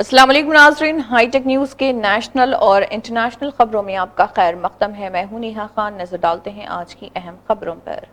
अस्सलाम वालेकुम नाज़रीन, हाईटेक न्यूज़ के नेशनल और इंटरनेशनल खबरों में आपका खैर मकदम है। मैं हूं नेहा खान। नजर डालते हैं आज की अहम खबरों पर।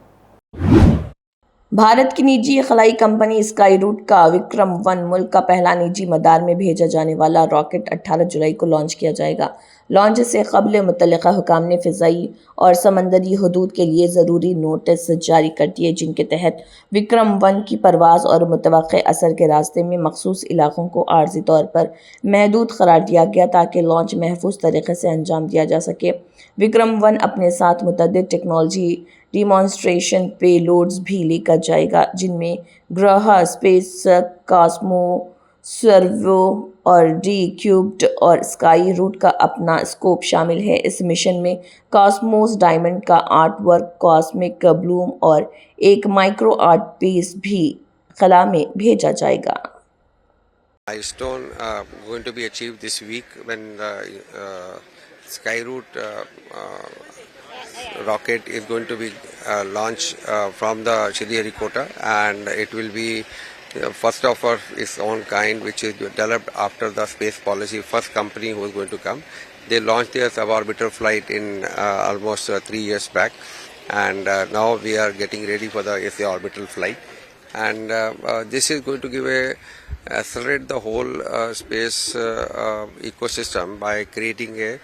भारत की निजी खलाई कंपनी स्काई रूट का विक्रम-1 मुल्क का पहला निजी मदार में भेजा जाने वाला रॉकेट 18 जुलाई को लॉन्च किया जाएगा। लॉन्च से कबल मुतल्लिका हुकाम ने फ़िज़ाई और समंदरी हदूद के लिए ज़रूरी नोटिस जारी कर दिए, जिनके तहत विक्रम-1 की परवाज़ और मुतवक्के असर के रास्ते में मखसूस इलाकों को आर्जी तौर पर महदूद करार दिया गया ताकि लॉन्च महफूज तरीके से अंजाम दिया जा सके। विक्रम-1 अपने साथ मुतअद्दिद टेक्नोलॉजी डिमॉन्स्ट्रेशन पेलोड्स भी लेकर जाएगा, जिनमें ग्रह स्पेस कॉस्मो सर्वो और डी क्यूब्ड और स्काई रूट का अपना स्कोप शामिल है। इस मिशन में कॉस्मोस डायमंड का आर्ट वर्क, कॉस्मिक ब्लूम और एक माइक्रो आर्ट पीस भी खला में भेजा जाएगा। Milestone going to be achieved this week when Skyroot rocket is going to be launched from the Sriharikota, and it will be first of its own kind, which is developed after the space policy. First company who is going to come. They launched their suborbital flight in almost 3 years back, and now we are getting ready for the SA orbital flight. And this is going to give accelerate the whole space ecosystem by creating a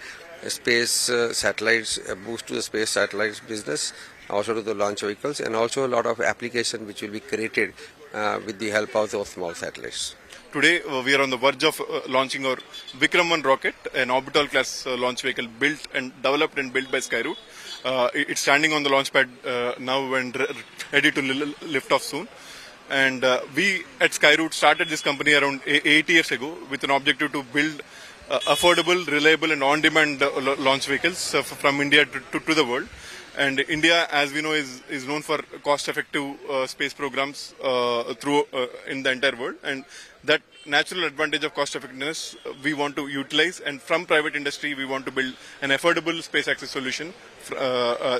space satellites, a boost to the space satellites business, also to the launch vehicles, and also a lot of application which will be created with the help of those small satellites. Today we are on the verge of launching our Vikram-1 rocket, an orbital class launch vehicle built and developed and built by Skyroot. It's standing on the launch pad now and ready to lift off soon. And we at Skyroot started this company around 8 years ago with an objective to build affordable, reliable and on-demand launch vehicles from India to the world. And India, as we know, is known for cost-effective space programs in the entire world. And that natural advantage of cost-effectiveness we want to utilize. And from private industry, we want to build an affordable space access solution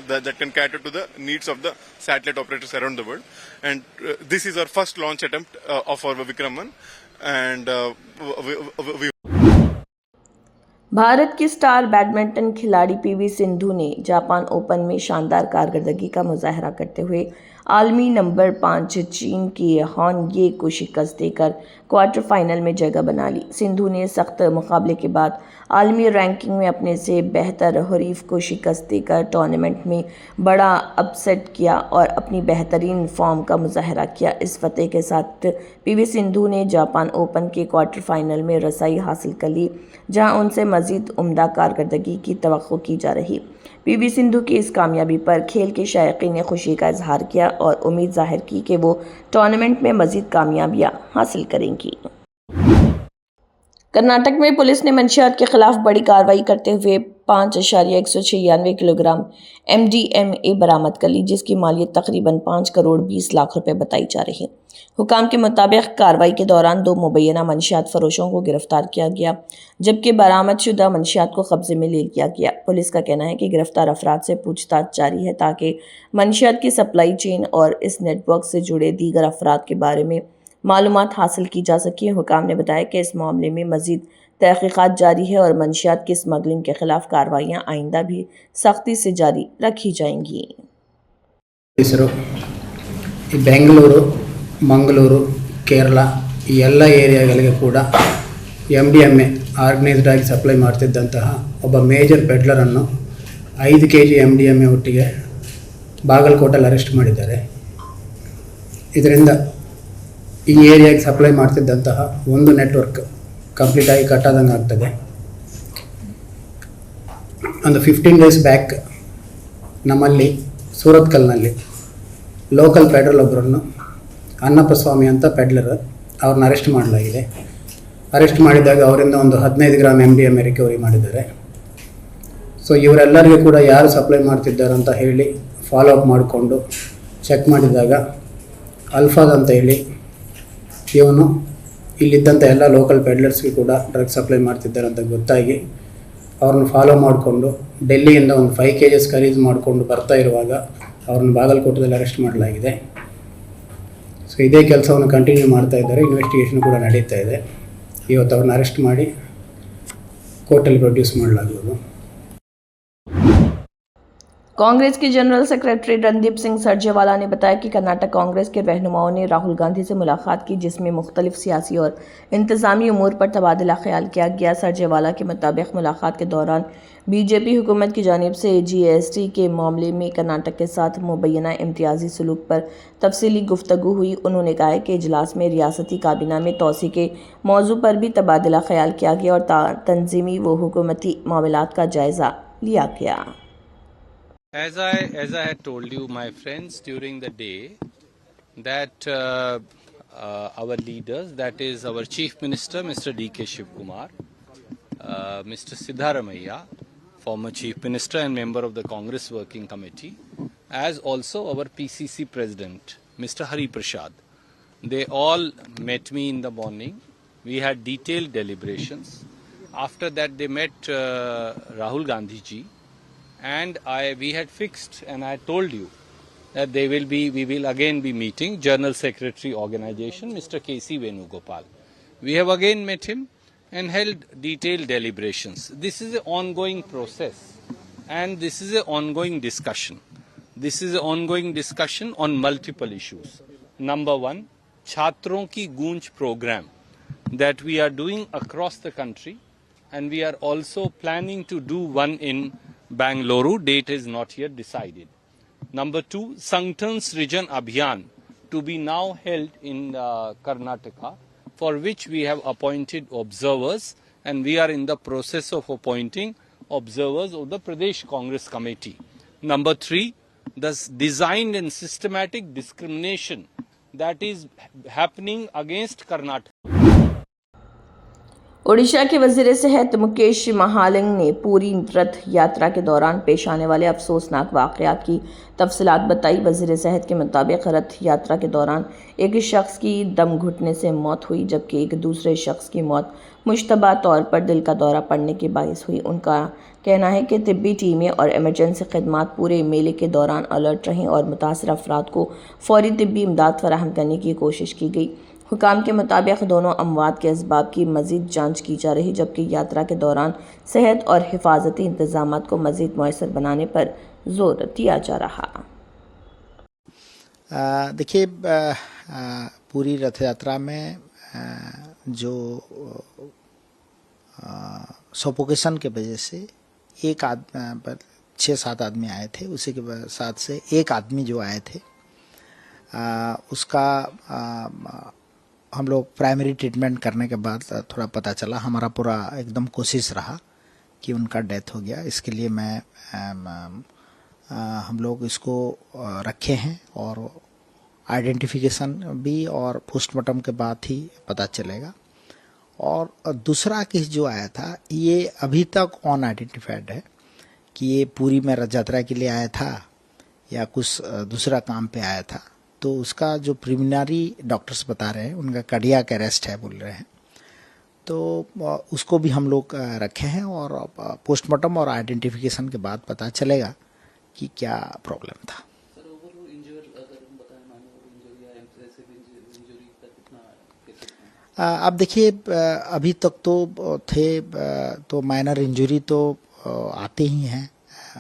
that can cater to the needs of the satellite operators around the world. And this is our first launch attempt of our Vikram-1. And we Bharat की star badminton खिलाड़ी PV Sindhu ने Japan open में शानदार कारकर्दगी का मुजाहरा करते हुए आलमी नंबर 5 चीन की हान ये को शिकस्त देकर क्वार्टर फाइनल में जगह बना ली। सिंधु ने सख्त मुकाबले के बाद आलमी रैंकिंग में अपने से बेहतर हरीफ को शिकस्त देकर टूर्नामेंट में बड़ा अपसेट किया और अपनी बेहतरीन फॉर्म का मुजाहरा किया। इस फतेह के साथ पीवी सिंधु ने जापान ओपन के क्वार्टर फाइनल में रसाई हासिल कर ली, जहां उनसे मज़ीद उम्दा कारकर्दगी की तवक्को की जा रही। पीवी सिंधु की इस कामयाबी पर खेल के शायकीन ने खुशी का इजहार किया और उम्मीद जाहिर की कि वो टूर्नामेंट में मज़ीद कामयाबियां हासिल करेंगी। कर्नाटक में पुलिस ने मंशियात के खिलाफ बड़ी कार्रवाई करते हुए 5.196 किलोग्राम MDMA बरामद कर ली, जिसकी मालियत तकरीबन 5 करोड़ 20 लाख रुपए बताई जा रही। हुकाम के मुताबिक कार्रवाई के दौरान 2 मुबैना मंशियात फरोशों को गिरफ्तार किया गया, जबकि बरामदशुदा मंशियात को कब्जे में ले लिया गया। पुलिस का कहना है कि गिरफ्तार अफराद से पूछताछ जारी है ताकि मंशियात की सप्लाई चेन और इस नेटवर्क से जुड़े दीगर अफराद के बारे में मालूमात हासिल की जा सके। हुकाम ने बताया कि इस मामले में मज़ीद तहक़ीक़ात जारी है और मंशियात की स्मगलिंग के खिलाफ कार्रवाइयाँ आइंदा भी सख्ती से जारी रखी जाएंगी। बेंगलूरु, मंगलूरु, केरल ಈ ಎಲ್ಲ ಏರಿಯಾಗಳಿಗೆ ಕೂಡ MDMA ಆರ್ಗನೈಸ್ಡ್ ಆಗಿ ಸಪ್ಲೈ ಮಾಡ್ತಿದ್ದಂತಹ ಒಬ್ಬ ಮೇಜರ್ ಪೆಡ್ಲರನ್ನು 5 kg MDMA ಒಟ್ಟಿಗೆ ಬಾಗಲಕೋಟೆಯಲ್ಲಿ ಅರೆಸ್ಟ್ ಮಾಡಿದ್ದಾರೆ। ಇದರಿಂದ ಈ ಏರಿಯಾಗೆ ಸಪ್ಲೈ ಮಾಡ್ತಿದ್ದಂತಹ ಒಂದು ನೆಟ್ವರ್ಕ್ ಕಂಪ್ಲೀಟ್ ಆಗಿ ಕಟ್ಟಾದಂಗೆ ಆಗ್ತದೆ। ಒಂದು 15 days ಬ್ಯಾಕ್ ನಮ್ಮಲ್ಲಿ ಸೂರತ್ಕಲ್ನಲ್ಲಿ ಲೋಕಲ್ ಪೆಡ್ಲರ್ ಒಬ್ಬರನ್ನು ಅನ್ನಪ್ಪ ಸ್ವಾಮಿ ಅಂತ ಪೆಡ್ಲರ್ ಅವ್ರನ್ನ ಅರೆಸ್ಟ್ ಮಾಡಲಾಗಿದೆ। ಅರೆಸ್ಟ್ ಮಾಡಿದಾಗ ಅವರಿಂದ ಒಂದು 15 ಗ್ರಾಮ್ MDMA ರಿಕವರಿ ಮಾಡಿದ್ದಾರೆ। ಸೊ ಇವರೆಲ್ಲರಿಗೂ ಕೂಡ ಯಾರು ಸಪ್ಲೈ ಮಾಡ್ತಿದ್ದಾರೆ ಅಂತ ಹೇಳಿ ಫಾಲೋ ಅಪ್ ಮಾಡಿಕೊಂಡು ಚೆಕ್ ಮಾಡಿದಾಗ ಅಲ್ಫಾದ್ ಅಂತ ಹೇಳಿ ಇವನು ಇಲ್ಲಿದ್ದಂಥ ಎಲ್ಲ ಲೋಕಲ್ ಪೆಡ್ಲರ್ಸ್ಗೆ ಕೂಡ ಡ್ರಗ್ ಸಪ್ಲೈ ಮಾಡ್ತಿದ್ದಾರೆ ಅಂತ ಗೊತ್ತಾಗಿ ಅವ್ರನ್ನ ಫಾಲೋ ಮಾಡಿಕೊಂಡು ಡೆಲ್ಲಿಯಿಂದ ಒಂದು 5 kg ಖರೀದಿ ಮಾಡಿಕೊಂಡು ಬರ್ತಾ ಇರುವಾಗ ಅವ್ರನ್ನ ಬಾಗಲಕೋಟೆಯಲ್ಲಿ ಅರೆಸ್ಟ್ ಮಾಡಲಾಗಿದೆ। ಸೊ ಇದೇ ಕೆಲಸವನ್ನು ಕಂಟಿನ್ಯೂ ಮಾಡ್ತಾ ಇದ್ದಾರೆ, ಇನ್ವೆಸ್ಟಿಗೇಷನ್ ಕೂಡ ನಡೀತಾ ಇದೆ। ಇವತ್ತು ಅವ್ರನ್ನ ಅರೆಸ್ಟ್ ಮಾಡಿ ಕೋರ್ಟಲ್ಲಿ ಪ್ರೊಡ್ಯೂಸ್ ಮಾಡಲಾಗುವುದು. कांग्रेस के जनरल सेक्रेटरी रणदीप सिंह सरजेवाला ने बताया कि कर्नाटक कांग्रेस के रहनुमाओं ने राहुल गांधी से मुलाकात की, जिसमें मुख्तलिफ सियासी और इंतजामी उमूर पर तबादला ख्याल किया गया। सरजेवाला के मुताबिक मुलाकात के दौरान बीजेपी हुकूमत की जानिब से जीएसटी के मामले में कर्नाटक के साथ मुबैना इम्तियाजी सलूक पर तफसीली गुफ्तगू हुई। उन्होंने कहा कि इजलास में रियासती काबीना में तोसी के मौजू पर भी तबादला ख्याल किया गया और तंजीमी व हुकूमती मामलात का जायज़ा लिया गया। As I had told you, my friends, during the day, that our leaders, that is our Chief Minister, Mr. D.K. Shivkumar, Mr. Siddharamaiah, former Chief Minister and member of the Congress Working Committee, as also our PCC President, Mr. Hari Prasad, they all met me in the morning. We had detailed deliberations. After that, they met Rahul Gandhi ji. And we had fixed, and I told you that we will again be meeting General Secretary Organization, Mr. K.C. Venugopal. We have again met him and held detailed deliberations. This is an ongoing process, and this is an ongoing discussion. This is an ongoing discussion on multiple issues. Number one, Chhatron Ki Goonj program that we are doing across the country, and we are also planning to do one in Bangalore. Date is not yet decided. Number two, Sanktan Srijan Abhiyan to be now held in Karnataka, for which we have appointed observers, and we are in the process of appointing observers of the Pradesh Congress Committee. Number three, the designed and systematic discrimination that is happening against Karnataka. Odisha के वजीर सेहत मुकेश महालिंग ने पूरी रथ यात्रा के दौरान पेश आने वाले अफसोसनाक वाक़यात की तफसीलात बताई। वजीर सेहत के मुताबिक रथ यात्रा के दौरान एक शख्स की दम घुटने से मौत हुई, जबकि एक दूसरे शख्स की मौत मुश्तबा तौर पर दिल का दौरा पड़ने के बायस हुई। उनका कहना है कि तिब्बी टीमें और इमरजेंसी खदमात पूरे मेले के दौरान अलर्ट रहीं और मुतासर अफराद को फौरी तिब्बी इमदाद फराहम करने की कोशिश की गई। हुकाम के मुताबिक दोनों अमवात के असबाब की मज़ीद जांच की जा रही, जबकि यात्रा के दौरान सेहत और हिफाजती इंतजाम को मज़ीद मौसर बनाने पर जोर दिया जा रहा। देखिए, पूरी रथ यात्रा में जो सफोकेशन के वजह से एक आदमी पर 6-7 आदमी आए थे, उसी के साथ से एक आदमी जो आए थे उसका हम लोग प्राइमरी ट्रीटमेंट करने के बाद थोड़ा पता चला, हमारा पूरा एकदम कोशिश रहा कि उनका डेथ हो गया। इसके लिए हम लोग इसको रखे हैं और आइडेंटिफिकेशन भी और पोस्टमार्टम के बाद ही पता चलेगा। और दूसरा केस जो आया था ये अभी तक अनआइडेंटिफाइड है कि ये पूरी में रथ यात्रा के लिए आया था या कुछ दूसरा काम पे आया था। तो उसका जो प्रिलिमिनरी डॉक्टर्स बता रहे हैं उनका कार्डियक अरेस्ट है बोल रहे हैं, तो उसको भी हम लोग रखे हैं और पोस्टमार्टम और आइडेंटिफिकेशन के बाद पता चलेगा कि क्या प्रॉब्लम था। अब देखिए, अभी तक तो थे तो माइनर इंजरी तो आते ही हैं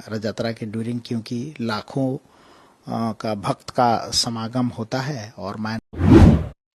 रथ यात्रा के ड्यूरिंग, क्योंकि लाखों का भक्त का समागम होता है। और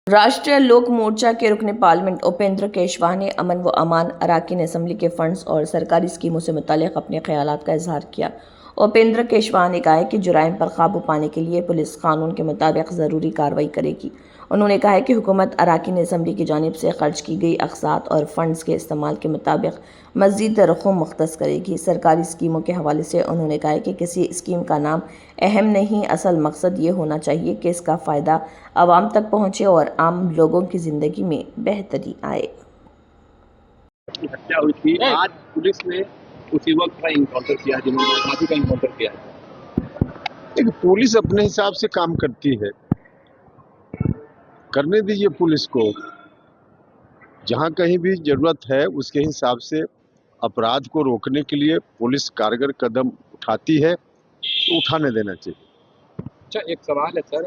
राष्ट्रीय लोक मोर्चा के रुकने पार्लियामेंट उपेंद्र केशवाहा ने अमन व अमान अराकीन असम्बली के फंड्स और सरकारी स्कीमों से मुतालिक अपने ख्यालात का इजहार किया। उपेंद्र केशवाहा ने कहा है कि जुराइम पर काबू पाने के लिए पुलिस कानून के मुताबिक ज़रूरी कार्रवाई करेगी। उन्होंने कहा है कि हुकूमत अराकीन असम्बली की जानिब से खर्च की गई अक़सात और फंड्स के इस्तेमाल के मुताबिक मज़ीद रकूम मुख्तस करेगी। सरकारी स्कीमों के हवाले से उन्होंने कहा है कि किसी स्कीम का नाम अहम नहीं, असल मकसद ये होना चाहिए कि इसका फ़ायदा आवाम तक पहुँचे और आम लोगों की ज़िंदगी में बेहतरी आए। हत्या हुई थी, आज पुलिस ने उसी वक्त का इनकाउंटर किया जिन्होंने आतंकी का इनकाउंटर किया है। एक पुलिस अपने हिसाब से काम करती है, करने दीजिए पुलिस को। जहां कहीं भी जरूरत है उसके हिसाब से अपराध को रोकने के लिए पुलिस कारगर कदम उठाती है, तो उठाने देना चाहिए। अच्छा, एक सवाल है सर,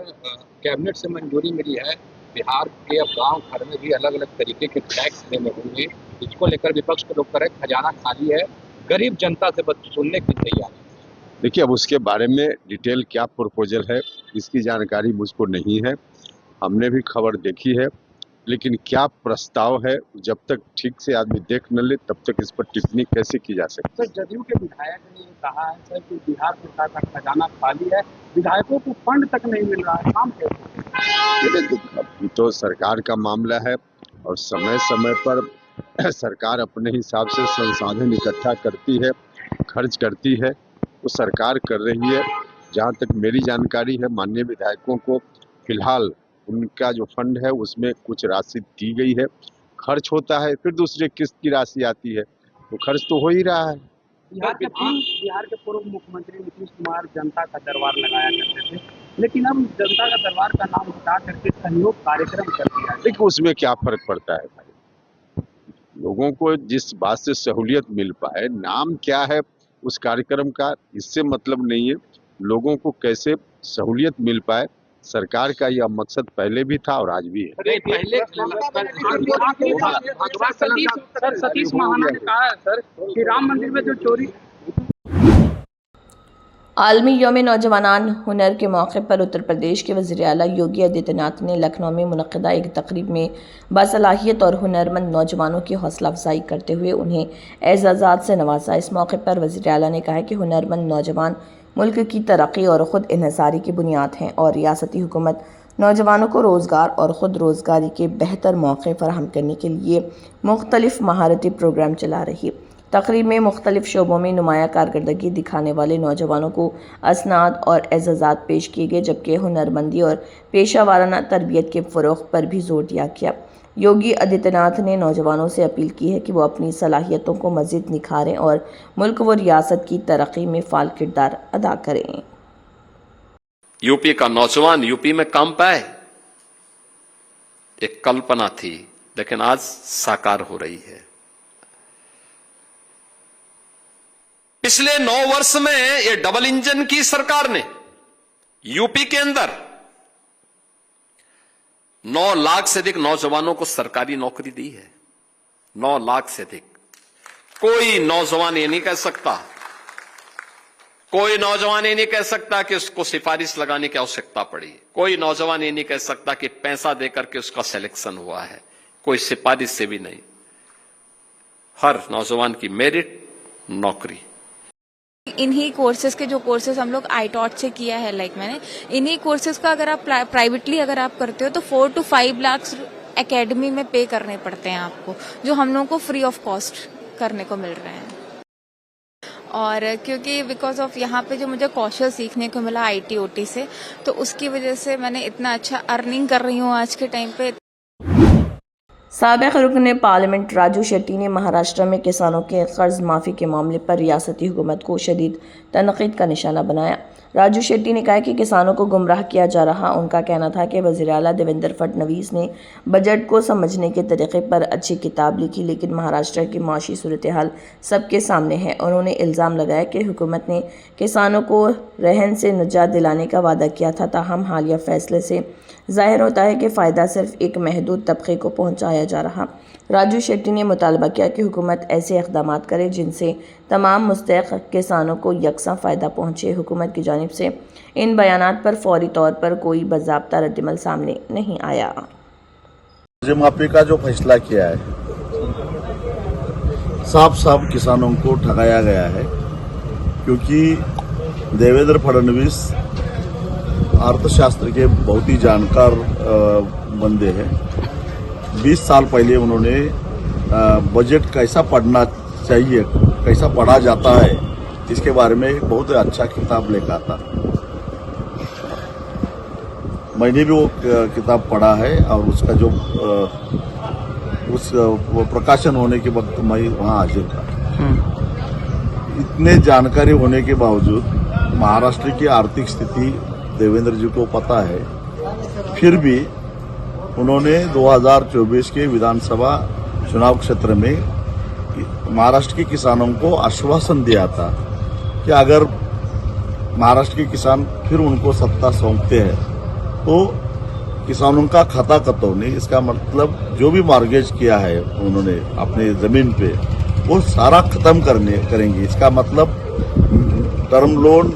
कैबिनेट से मंजूरी मिली है बिहार के अब गांव घर में भी अलग अलग तरीके के टैक्स देने होंगे, इसको लेकर विपक्ष के लोग कह रहे हैं खजाना खाली है, गरीब जनता से बस सुनने की तैयारी। देखिए, अब उसके बारे में डिटेल क्या प्रपोजल है इसकी जानकारी मुझको नहीं है। हमने भी खबर देखी है, लेकिन क्या प्रस्ताव है जब तक ठीक से आदमी देख न ले तब तक इस पर टिप्पणी कैसे की जा सकती है। सर, जदयू के विधायक ने कहा है सर कि बिहार सरकार का खजाना खाली है, विधायकों को फंड तक नहीं मिल रहा है, काम कैसे? अभी तो सरकार का मामला है और समय समय पर सरकार अपने हिसाब से संसाधन इकट्ठा करती है, खर्च करती है, तो सरकार कर रही है। जहाँ तक मेरी जानकारी है, माननीय विधायकों को फिलहाल उनका जो फंड है उसमें कुछ राशि दी गई है, खर्च होता है, फिर दूसरे किस्त की राशि आती है, तो खर्च तो हो ही रहा है। बिहार के पूर्व मुख्यमंत्री नीतीश कुमार जनता का दरबार लगाया करते थे, लेकिन अब जनता का दरबार का नाम हटा करके सहयोग कार्यक्रम कर दिया है। देखिए, उसमें क्या फर्क पड़ता है भाई, लोगों को जिस बात से सहूलियत मिल पाए, नाम क्या है उस कार्यक्रम का इससे मतलब नहीं है, लोगों को कैसे सहूलियत मिल पाए, सरकार का यह मकसद पहले भी था और आज भी है। सतीश महाना ने कहा है सर कि राम मंदिर में जो चोरी। आलमी यौम नौजवान हुनर के मौके पर उत्तर प्रदेश के वज़ीर आला योगी आदित्यनाथ ने लखनऊ में मुनक़्क़दा एक तकरीब में बासलाहियत और हुनरमंद नौजवानों की हौसला अफजाई करते हुए उन्हें एज़ाज़ात से नवाजा। इस मौके पर वज़ीर आला ने कहा कि हुनरमंद नौजवान मुल्क की तरक्की और ख़ुद इन्हिसारी की बुनियाद हैं और रियासती हुकूमत नौजवानों को रोज़गार और ख़ुद रोज़गारी के बेहतर मौक़े फराहम करने के लिए मुख्तलिफ़ महारती प्रोग्राम चला रही है। तकरीब में मुख्तलिफ़ शोबों में नुमाया कारकर्दगी दिखाने वाले नौजवानों को असनाद और एज़ाज़ात पेश किए गए, जबकि हुनरमंदी और पेशा वाराना तरबियत के फ़रोग़ पर भी जोर दिया गया। योगी आदित्यनाथ ने नौजवानों से अपील की है कि वो अपनी सलाहियतों को मज़ीद निखारें और मुल्क व रियासत की तरक्की में फ़ाल किरदार अदा करें। यूपी का नौजवान यूपी में काम पाए, एक कल्पना थी लेकिन आज साकार हो रही है। पिछले 9 वर्ष में ये डबल इंजन की सरकार ने यूपी के अंदर 9 लाख से अधिक नौजवानों को सरकारी नौकरी दी है। 9 लाख से अधिक। कोई नौजवान ये नहीं कह सकता, कोई नौजवान ये नहीं कह सकता कि उसको सिफारिश लगाने की आवश्यकता पड़ी। कोई नौजवान ये नहीं कह सकता कि पैसा देकर के उसका सिलेक्शन हुआ है, कोई सिफारिश से भी नहीं। हर नौजवान की मेरिट नौकरी। इन्हीं कोर्सेज के जो कोर्सेज हम लोग आईटॉट से किया है, मैंने इन्हीं कोर्सेज का अगर आप प्राइवेटली अगर आप करते हो तो 4 to 5 लाख एकेडमी में पे करने पड़ते हैं आपको, जो हम लोगों को फ्री ऑफ कॉस्ट करने को मिल रहे हैं। और क्योंकि बिकॉज ऑफ यहाँ पे जो मुझे कौशल सीखने को मिला IT OT से, तो उसकी वजह से मैंने इतना अच्छा अर्निंग कर रही हूँ आज के टाइम पे। साबिक़ रुकन पार्लियामेंट राजू शेट्टी ने महाराष्ट्र में किसानों के कर्ज माफ़ी के मामले पर रियासती हुकूमत को शदीद तनक़ीद का निशाना बनाया। राजू शेट्टी ने कहा कि किसानों को गुमराह किया जा रहा। उनका कहना था कि वज़ीर आला देवेंद्र फडणवीस ने बजट को समझने के तरीक़े पर अच्छी किताब लिखी, लेकिन महाराष्ट्र की माशी सूरत हाल सबके सामने है। उन्होंने इल्ज़ाम लगाया कि हुकूमत ने किसानों को रहन से निजात दिलाने का वादा किया था, ताहम हालिया फैसले से ज़ाहिर होता है कि फ़ायदा सिर्फ एक महदूद तबके को पहुँचाया जा रहा। राजू शेट्टी ने मुतालबा किया कि हुकूमत ऐसे इक़दाम करे जिनसे तमाम मुस्तहिक़ किसानों को यकसा फ़ायदा पहुँचे। हुकूमत की जानिब से इन बयानात पर फौरी तौर पर कोई बाज़ाब्ता रद्दअमल सामने नहीं आया। कर्ज माफी का जो फैसला किया है, साफ साफ किसानों को ठगाया गया है, क्योंकि देवेंद्र फडणवीस अर्थशास्त्र के बहुत ही जानकार बंदे हैं। 20 साल पहले उन्होंने बजट कैसा पढ़ना चाहिए, कैसा पढ़ा जाता है, इसके बारे में एक बहुत अच्छा किताब लिखा था। मैंने भी वो किताब पढ़ा है और उसका जो वो प्रकाशन होने के वक्त मैं वहाँ हाजिर था। इतने जानकारी होने के बावजूद महाराष्ट्र की आर्थिक स्थिति देवेंद्र जी को पता है, फिर भी उन्होंने 2024 के विधानसभा चुनाव क्षेत्र में महाराष्ट्र के किसानों को आश्वासन दिया था कि अगर महाराष्ट्र के किसान फिर उनको सत्ता सौंपते हैं तो किसानों का खाता कतौनी, इसका मतलब जो भी मॉर्गेज किया है उन्होंने अपनी जमीन पे वो सारा खत्म करेंगे। इसका मतलब टर्म लोन,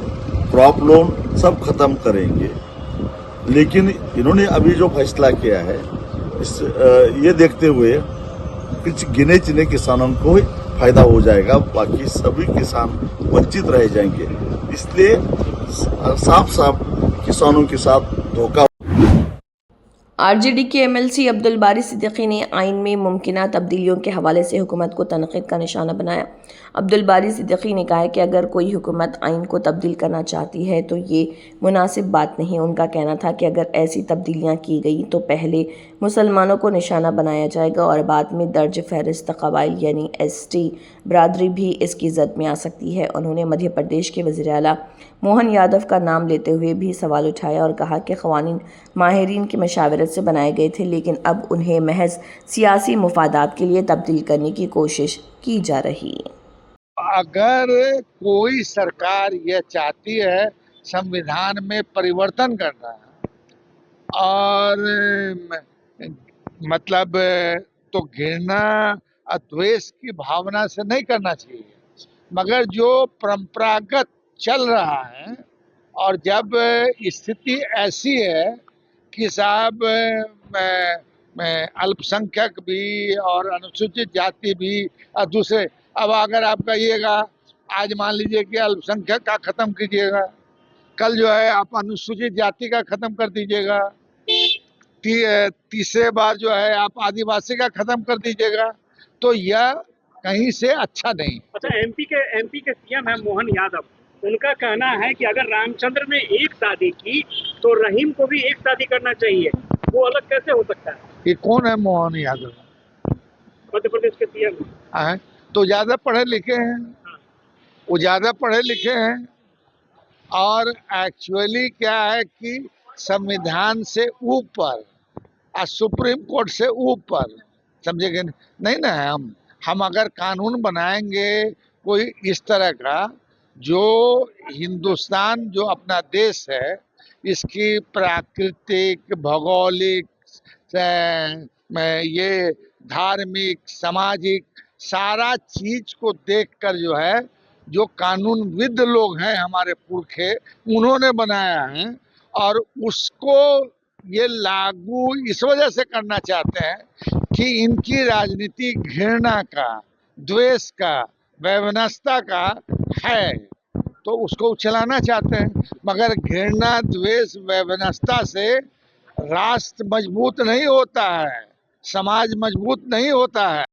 क्रॉप लोन सब खत्म करेंगे। लेकिन इन्होंने अभी जो फैसला किया है ये देखते हुए कुछ गिने चुने किसानों को फायदा हो जाएगा, बाकी सभी किसान वंचित रह जाएंगे। इसलिए साफ साफ किसानों के साथ धोखा। आरजेडी के एमएलसी अब्दुल बारी सिद्दीकी ने आइन में मुमकिना तब्दीलियों के हवाले से हुकूमत को तनकीद का निशाना बनाया। अब्दुल बारी सिद्दीकी ने कहा कि अगर कोई हुकूमत आइन को तब्दील करना चाहती है तो ये मुनासिब बात नहीं। उनका कहना था कि अगर ऐसी तब्दीलियां की गई तो पहले मुसलमानों को निशाना बनाया जाएगा और बाद में दर्ज फहरिस्त कबाइल यानी एसटी बरादरी भी इसकी जद में आ सकती है। उन्होंने मध्य प्रदेश के वज़ीर आला मोहन यादव का नाम लेते हुए भी सवाल उठाया और कहा कि क़वानीन माहिरीन की मशावरत से बनाए गए थे, लेकिन अब उन्हें महज सियासी मुफादात के लिए तब्दील करने की कोशिश की जा रही है। अगर कोई सरकार यह चाहती है संविधान में परिवर्तन करना और मतलब तो घृणा द्वेष की भावना से नहीं करना चाहिए, मगर जो परंपरागत चल रहा है और जब स्थिति ऐसी है कि साहब अल्पसंख्यक भी और अनुसूचित जाति भी और दूसरे, अब अगर आप कहिएगा आज मान लीजिए कि अल्पसंख्यक का खत्म कीजिएगा, कल जो है आप अनुसूचित जाति का खत्म कर दीजिएगा, तीसरे बार जो है आप आदिवासी का खत्म कर दीजिएगा, तो यह कहीं से अच्छा नहीं। अच्छा, एमपी के सीएम है मोहन यादव, उनका कहना है कि अगर रामचंद्र ने एक शादी की तो रहीम को भी एक शादी करना चाहिए, वो अलग कैसे हो सकता है? ये कौन है मोहन यादव? मध्य प्रदेश के सीएम है, तो ज्यादा पढ़े लिखे हैं, वो ज्यादा पढ़े लिखे हैं और एक्चुअली क्या है कि संविधान से ऊपर और सुप्रीम कोर्ट से ऊपर, समझेंगे नहीं ना। हम अगर कानून बनाएंगे कोई इस तरह का, जो हिंदुस्तान जो अपना देश है इसकी प्राकृतिक, भौगोलिक, ये धार्मिक, सामाजिक सारा चीज को देखकर जो है, जो कानूनविद लोग हैं हमारे पुरखे, उन्होंने बनाया है और उसको ये लागू इस वजह से करना चाहते हैं कि इनकी राजनीति घृणा का, द्वेष का, वैमनस्यता का है, तो उसको चलाना चाहते हैं। मगर घृणा, द्वेष, वैमनस्यता से राष्ट्र मजबूत नहीं होता है, समाज मजबूत नहीं होता है।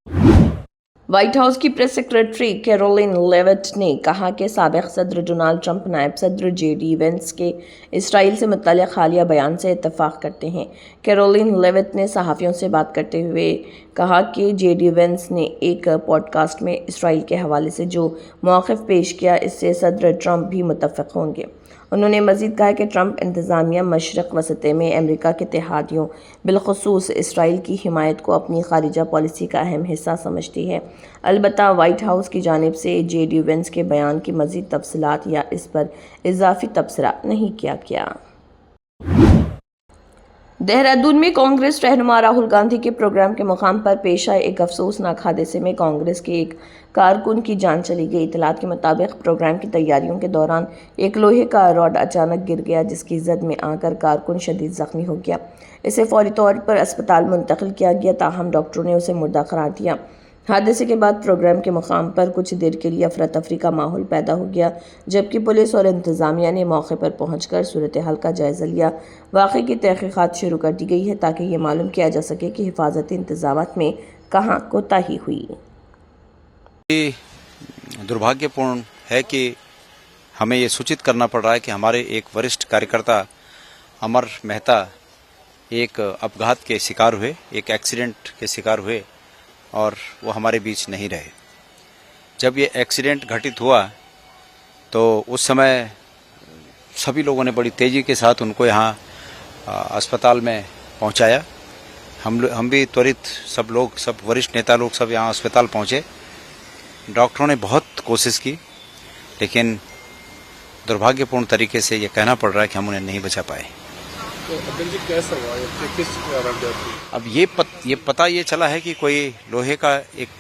व्हाइट हाउस की प्रेस सेक्रेटरी कैरोलिन लेविट ने कहा कि साबिक सदर डोनाल्ड ट्रंप नायब सदर जेडी वेंस के इसराइल से मुतल्लिक़ हालिया बयान से इत्तफ़ाक़ करते हैं। कैरोलिन लेविट ने सहाफ़ियों से बात करते हुए कहा कि जेडी वेंस ने एक पॉडकास्ट में इसराइल के हवाले से जो मौक़िफ़ पेश किया, इससे सदर ट्रंप भी मुत्तफ़िक़ होंगे। उन्होंने मज़ीद कहा कि ट्रंप इंतज़ामिया मशरक़ वसत में अमेरिका के इत्तेहादियों बिलख़ुसूस इसराइल की हिमायत को अपनी ख़ारिजा पॉलिसी का अहम हिस्सा समझती है। अलबत्ता व्हाइट हाउस की जानिब से जेडी वेंस के बयान की मज़ीद तफसीलात या इस पर इजाफ़ी तबसरा नहीं किया गया। देहरादून में कांग्रेस रहनुमा राहुल गांधी के प्रोग्राम के मुकाम पर पेश आए एक अफसोसनाक हादसे में कांग्रेस के एक कारकुन की जान चली गई। इतलात के मुताबिक प्रोग्राम की तैयारियों के दौरान एक लोहे का रॉड अचानक गिर गया, जिसकी जद में आकर कारकुन शदीद ज़ख्मी हो गया। इसे फौरी तौर पर अस्पताल मुंतकिल किया गया, ताहम डॉक्टरों ने उसे मुर्दा करार दिया। हादसे के बाद प्रोग्राम के मुकाम पर कुछ देर के लिए अफरा तफरी का माहौल पैदा हो गया, जबकि पुलिस और इंतज़ामिया ने मौके पर पहुंचकर सूरत हाल का जायज़ा लिया। वाक़े की तहक़ीक़ात शुरू कर दी गई है ताकि ये मालूम किया जा सके कि हिफाजती इंतज़ामात में कहाँ कोताही हुई। दुर्भाग्यपूर्ण है कि हमें ये सूचित करना पड़ रहा है कि हमारे एक वरिष्ठ कार्यकर्ता अमर मेहता एक अपघात के शिकार हुए, एक एक्सीडेंट के शिकार हुए और वो हमारे बीच नहीं रहे। जब ये एक्सीडेंट घटित हुआ तो उस समय सभी लोगों ने बड़ी तेज़ी के साथ उनको यहाँ अस्पताल में पहुँचाया। हम भी त्वरित सब वरिष्ठ नेता लोग सब यहाँ अस्पताल पहुँचे। डॉक्टरों ने बहुत कोशिश की, लेकिन दुर्भाग्यपूर्ण तरीके से ये कहना पड़ रहा है कि हम उन्हें नहीं बचा पाए। तो अब्दुल जी कैसा हुआ ये किस कारण से? अब ये पता ये चला है कि कोई लोहे का एक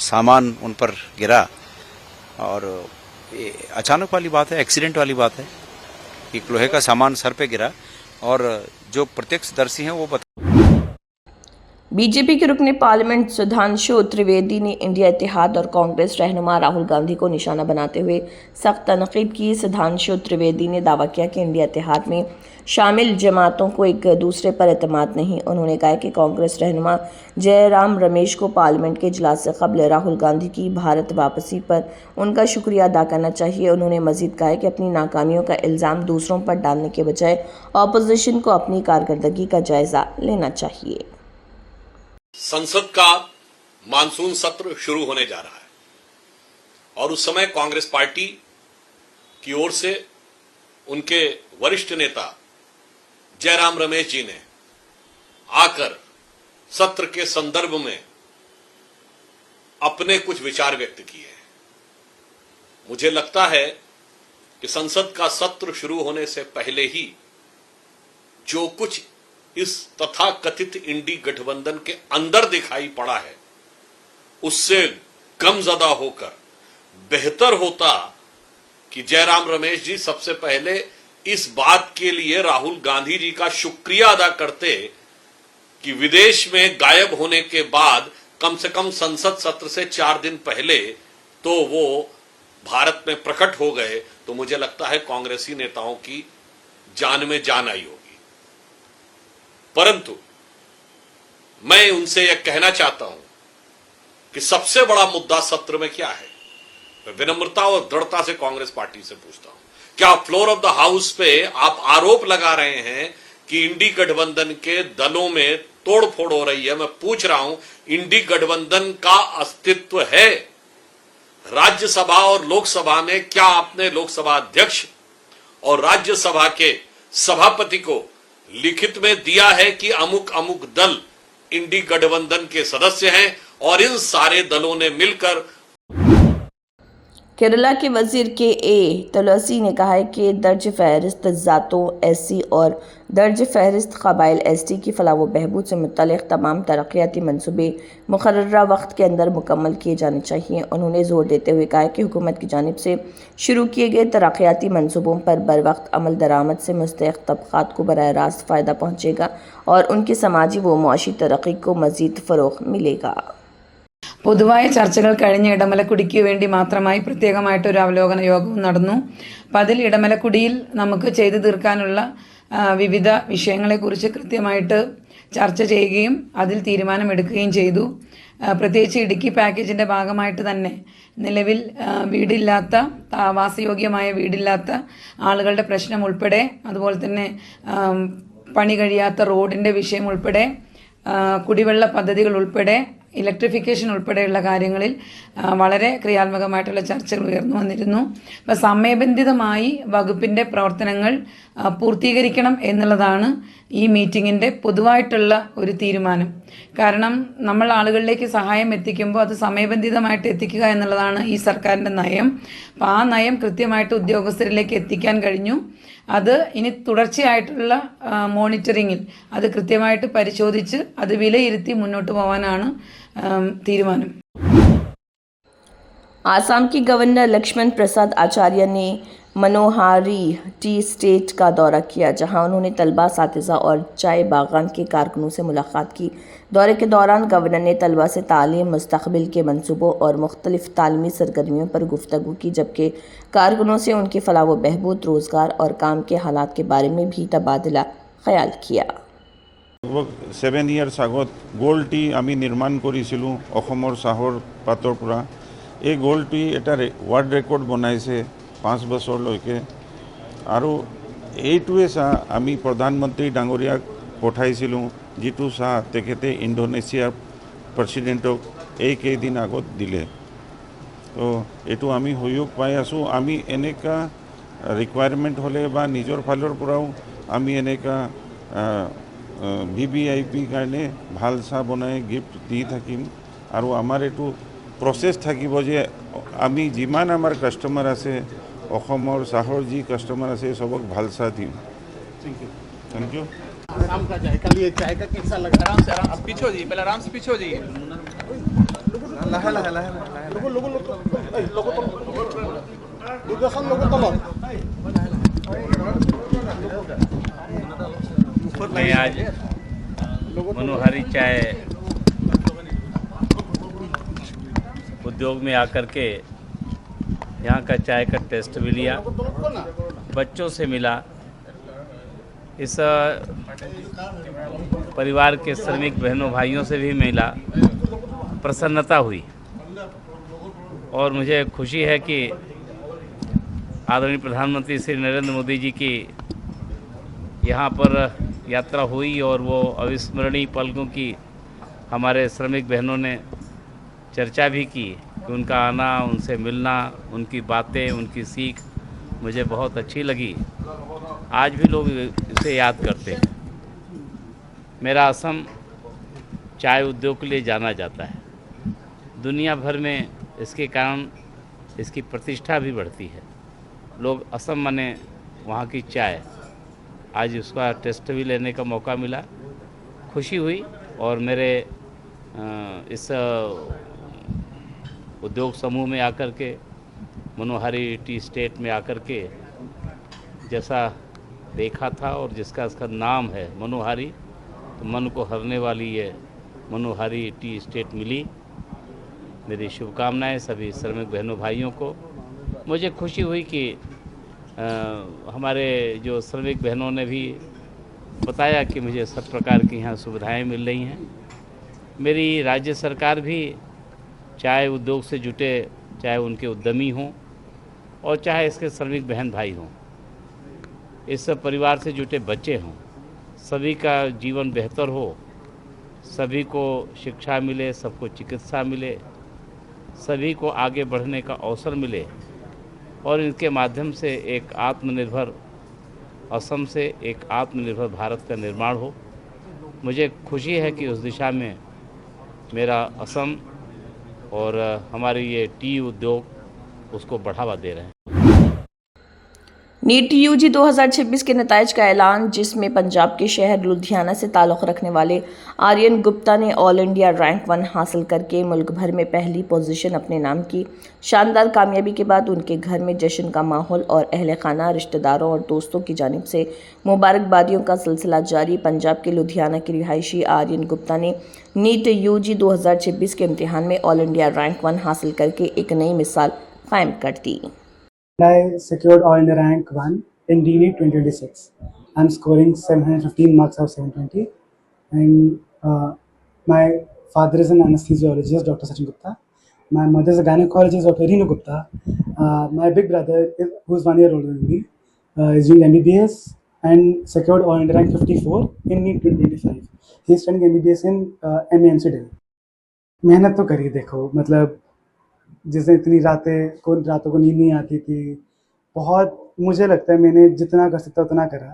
सामान उन पर गिरा और ये अचानक वाली बात है, एक्सीडेंट वाली बात है। एक लोहे का सामान सर पे गिरा और जो प्रत्यक्षदर्शी हैं वो बीजेपी के रुकने पार्लियामेंट सुधांशु त्रिवेदी ने इंडिया इत्तेहाद और कांग्रेस रहनुमा राहुल गांधी को निशाना बनाते हुए सख्त तनकीद की। सुधांशु त्रिवेदी ने दावा किया कि इंडिया इत्तेहाद में शामिल जमातों को एक दूसरे पर एतमाद नहीं। उन्होंने कहा कि कांग्रेस रहनुमा जयराम रमेश को पार्लियामेंट के इजलास से कबल राहुल गांधी की भारत वापसी पर उनका शुक्रिया अदा करना चाहिए। उन्होंने मजीद कहा कि अपनी नाकामियों का इल्ज़ाम दूसरों पर डालने के बजाय अपोजिशन को अपनी कारकर्दगी का जायजा लेना चाहिए। संसद का मानसून सत्र शुरू होने जा रहा है और उस समय कांग्रेस पार्टी की ओर से उनके वरिष्ठ नेता जयराम रमेश जी ने आकर सत्र के संदर्भ में अपने कुछ विचार व्यक्त किए हैं। मुझे लगता है कि संसद का सत्र शुरू होने से पहले ही जो कुछ इस तथाकथित इंडी गठबंधन के अंदर दिखाई पड़ा है उससे गमजदा होकर बेहतर होता कि जयराम रमेश जी सबसे पहले इस बात के लिए राहुल गांधी जी का शुक्रिया अदा करते कि विदेश में गायब होने के बाद कम से कम संसद सत्र से 4 दिन पहले तो वो भारत में प्रकट हो गए, तो मुझे लगता है कांग्रेसी नेताओं की जान में जान आई होगी। परंतु मैं उनसे यह कहना चाहता हूं कि सबसे बड़ा मुद्दा सत्र में क्या है। मैं विनम्रता और दृढ़ता से कांग्रेस पार्टी से पूछता हूं, क्या फ्लोर ऑफ द हाउस पे आप आरोप लगा रहे हैं कि इंडी गठबंधन के दलों में तोड़फोड़ हो रही है? मैं पूछ रहा हूं, इंडी गठबंधन का अस्तित्व है? राज्यसभा और लोकसभा में क्या आपने लोकसभा अध्यक्ष और राज्यसभा के सभापति को लिखित में दिया है कि अमुक अमुक दल इंडी गठबंधन के सदस्य हैं और इन सारे दलों ने मिलकर? केरला के वजीर के ए तुलसी ने कहा है कि दर्ज फहरिस्त ज़ातों एससी और दर्ज फहरिस्त कबाइल एसटी की फलाह व बहबूद से मुतल्लिक़ तमाम तरक्याती मनसूबे मुकर्ररा वक्त के अंदर मुकम्मल किए जाने चाहिए। उन्होंने जोर देते हुए कहा कि हुकूमत की जानिब से शुरू किए गए तरक्याती मनसूबों पर बर वक्त अमल दरामद से मुस्तहक़ तबक़ात को बराह रास्त फ़ायदा पहुँचेगा और उनकी समाजी व मुआशी तरक्की को मज़ीद फ़रोग़ मिलेगा। പൊതുവായ ചർച്ചകൾ കഴിഞ്ഞ് ഇടമലക്കുടിക്ക് വേണ്ടി മാത്രമായി പ്രത്യേകമായിട്ടൊരു അവലോകന യോഗവും നടന്നു. അപ്പം അതിൽ ഇടമലക്കുടിയിൽ നമുക്ക് ചെയ്തു തീർക്കാനുള്ള വിവിധ വിഷയങ്ങളെക്കുറിച്ച് കൃത്യമായിട്ട് ചർച്ച ചെയ്യുകയും അതിൽ തീരുമാനമെടുക്കുകയും ചെയ്തു. പ്രത്യേകിച്ച് ഇടുക്കി പാക്കേജിൻ്റെ ഭാഗമായിട്ട് തന്നെ നിലവിൽ വീടില്ലാത്ത വാസയോഗ്യമായ വീടില്ലാത്ത ആളുകളുടെ പ്രശ്നം ഉൾപ്പെടെ, അതുപോലെ തന്നെ പണി കഴിയാത്ത റോഡിൻ്റെ വിഷയം ഉൾപ്പെടെ, കുടിവെള്ള പദ്ധതികൾ ഉൾപ്പെടെ, ഇലക്ട്രിഫിക്കേഷൻ ഉൾപ്പെടെയുള്ള കാര്യങ്ങളിൽ വളരെ ക്രിയാത്മകമായിട്ടുള്ള ചർച്ചകൾ ഉയർന്നു വന്നിരുന്നു. അപ്പോൾ സമയബന്ധിതമായി വകുപ്പിൻ്റെ പ്രവർത്തനങ്ങൾ പൂർത്തീകരിക്കണം എന്നുള്ളതാണ് ഈ മീറ്റിങ്ങിൻ്റെ പൊതുവായിട്ടുള്ള ഒരു തീരുമാനം. കാരണം നമ്മൾ ആളുകളിലേക്ക് സഹായം എത്തിക്കുമ്പോൾ അത് സമയബന്ധിതമായിട്ട് എത്തിക്കുക എന്നുള്ളതാണ് ഈ സർക്കാരിൻ്റെ നയം. അപ്പോൾ ആ നയം കൃത്യമായിട്ട് ഉദ്യോഗസ്ഥരിലേക്ക് എത്തിക്കാൻ കഴിഞ്ഞു. അത് ഇനി തുടർച്ചയായിട്ടുള്ള മോണിറ്ററിങ്ങിൽ അത് കൃത്യമായിട്ട് പരിശോധിച്ച് അത് വിലയിരുത്തി മുന്നോട്ട് പോകാനാണ് തീരുമാനം. आसाम के गवर्नर लक्ष्मण प्रसाद आचार्य ने मनोहारी टी स्टेट का दौरा किया, जहां उन्होंने तलबा, साथिज़ा और चाय बागान के कारकुनों से मुलाकात की। दौरे के दौरान गवर्नर ने तलबा से तालीम, मुस्तक़बिल के मंसूबों और मुख्तलिफ तालीमी सरगर्मियों पर गुफ्तगू की, जबकि कारकुनों से उनकी फलाह व बहबूद, रोज़गार और काम के हालात के बारे में भी तबादला ख्याल किया। 7 years আগত গোল্ড টি আমি নিৰ্মাণ কৰিছিলোঁ অসমৰ চাহৰ পাতৰ পৰা। এই গোল্ড টি এটা ৱৰ্ল্ড ৰেকৰ্ড বনাইছে 5 বছৰলৈকে। আৰু এইটোৱে চাহ আমি প্ৰধানমন্ত্ৰী ডাঙৰীয়াক পঠাইছিলোঁ, যিটো চাহ তেখেতে ইণ্ডোনেছিয়াৰ প্ৰেছিডেণ্টক এই কেইদিন আগত দিলে। তো এইটো আমি সহযোগ পাই আছোঁ। আমি এনেকুৱা ৰিকুৱাৰমেণ্ট হ'লে বা নিজৰ ফালৰ পৰাও আমি এনেকুৱা VVIP কাৰণে ভাল চাহ বনাই গিফ্ট দি থাকিম। আৰু আমাৰ এইটো প্ৰচেছ থাকিব যে আমি যিমান আমাৰ কাষ্টমাৰ আছে, অসমৰ চাহৰ যি কাষ্টমাৰ আছে, চবক ভাল চাহ দিম। Thank you. आराम का चाय का लिए चाय का कैसा लगा? आराम से पीछे हो जाइए, पहले आराम से पीछे हो जाइए। मैं आज मनोहारी चाय उद्योग में आकर के यहाँ का चाय का टेस्ट भी लिया, बच्चों से मिला, इस परिवार के श्रमिक बहनों भाइयों से भी मिला, प्रसन्नता हुई और मुझे खुशी है कि आदरणीय प्रधानमंत्री श्री नरेंद्र मोदी जी की यहाँ पर यात्रा हुई और वो अविस्मरणीय पलों की हमारे श्रमिक बहनों ने चर्चा भी की कि उनका आना, उनसे मिलना, उनकी बातें, उनकी सीख मुझे बहुत अच्छी लगी। आज भी लोग इसे याद करते हैं। मेरा असम चाय उद्योग के लिए जाना जाता है, दुनिया भर में इसके कारण इसकी प्रतिष्ठा भी बढ़ती है। लोग असम माने वहाँ की चाय, आज उसका टेस्ट भी लेने का मौका मिला, खुशी हुई और मेरे इस उद्योग समूह में आकर के, मनोहारी टी स्टेट में आकर के जैसा देखा था और जिसका इसका नाम है मनोहारी, तो मन को हरने वाली ये मनोहारी टी स्टेट मिली। मेरी शुभकामनाएं सभी श्रमिक बहनों भाइयों को। मुझे खुशी हुई कि हमारे जो श्रमिक बहनों ने भी बताया कि मुझे सब प्रकार की यहाँ सुविधाएं मिल रही हैं। मेरी राज्य सरकार भी चाहे उद्योग से जुटे, चाहे उनके उद्यमी हों और चाहे इसके श्रमिक बहन भाई हों, इस परिवार से जुटे बच्चे हों, सभी का जीवन बेहतर हो, सभी को शिक्षा मिले, सबको चिकित्सा मिले, सभी को आगे बढ़ने का अवसर मिले और इनके माध्यम से एक आत्मनिर्भर असम से एक आत्मनिर्भर भारत का निर्माण हो। मुझे खुशी है कि उस दिशा में मेरा असम और हमारे ये टी उद्योग उसको बढ़ावा दे रहे हैं। नीट यूजी 2026 के नताइज का ऐलान, जिसमें पंजाब के शहर लुधियाना से ताल्लुक़ रखने वाले आर्यन गुप्ता ने ऑल इंडिया रैंक 1 हासिल करके मुल्क भर में पहली पोजीशन अपने नाम की। शानदार कामयाबी के बाद उनके घर में जश्न का माहौल और अहले खाना, रिश्तेदारों और दोस्तों की जानिब से मुबारकबादियों का सिलसिला जारी। पंजाब के लुधियाना के रिहायशी आर्यन गुप्ता ने नीट यूजी 2026 के इम्तिहान में ऑल इंडिया रैंक 1 हासिल करके एक नई मिसाल कायम कर दी। I secured all India rank 1 in DNET 2026. I'm scoring 715 marks out of 720. And my father is an anesthesiologist, Dr. Sachin Gupta. My mother is a gynecologist, Dr. Reenu Gupta. My big brother, who's 1 year older than me, is doing MBBS and secured all India rank 54 in NEET 2025. He's studying MBBS in MEMC Delhi. मेहनत तो करी, देखो मतलब जिसने इतनी रातों को नींद नहीं आती थी, बहुत मुझे लगता है मैंने जितना कर सकता उतना करा।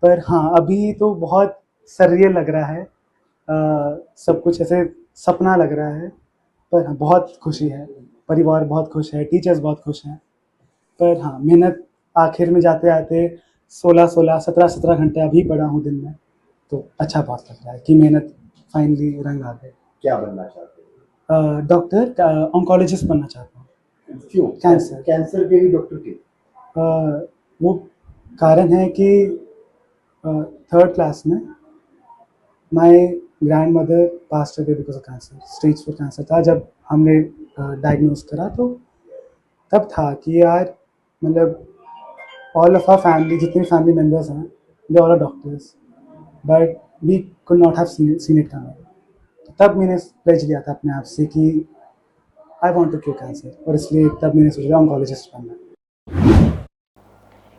पर हाँ, अभी तो बहुत सररियल लग रहा है, सब कुछ ऐसे सपना लग रहा है। पर हाँ, बहुत खुशी है, परिवार बहुत खुश है, टीचर्स बहुत खुश हैं। पर हाँ, मेहनत आखिर में जाते आते 17 घंटे अभी पढ़ा हूँ दिन में, तो अच्छा बहुत लग रहा है कि मेहनत फाइनली रंग आ गए। क्या बनना चाहते हो? डॉक्टर, ऑन्कोलॉजिस्ट बनना चाहता हूँ। क्यों? कैंसर के ही डॉक्टर के? वो कारण है कि 3rd क्लास में my grand mother passed away because of cancer, stage 4 cancer था। जब हमने डायग्नोज करा तो तब था कि यार मतलब ऑल ऑफ आवर फैमिली, जितने फैमिली मेम्बर्स हैं, they all are doctors, but we could not have seen it coming. तब मैंने प्लेज लिया था अपने आप से कि I want to cure cancer, और इसलिए तब मैंने सोचा ऑन्कोलॉजिस्ट बनना।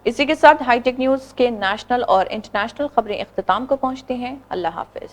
इसी के साथ हाईटेक न्यूज़ के नेशनल और इंटरनेशनल खबरें इख्तिताम को पहुंचती हैं। अल्लाह हाफिज़।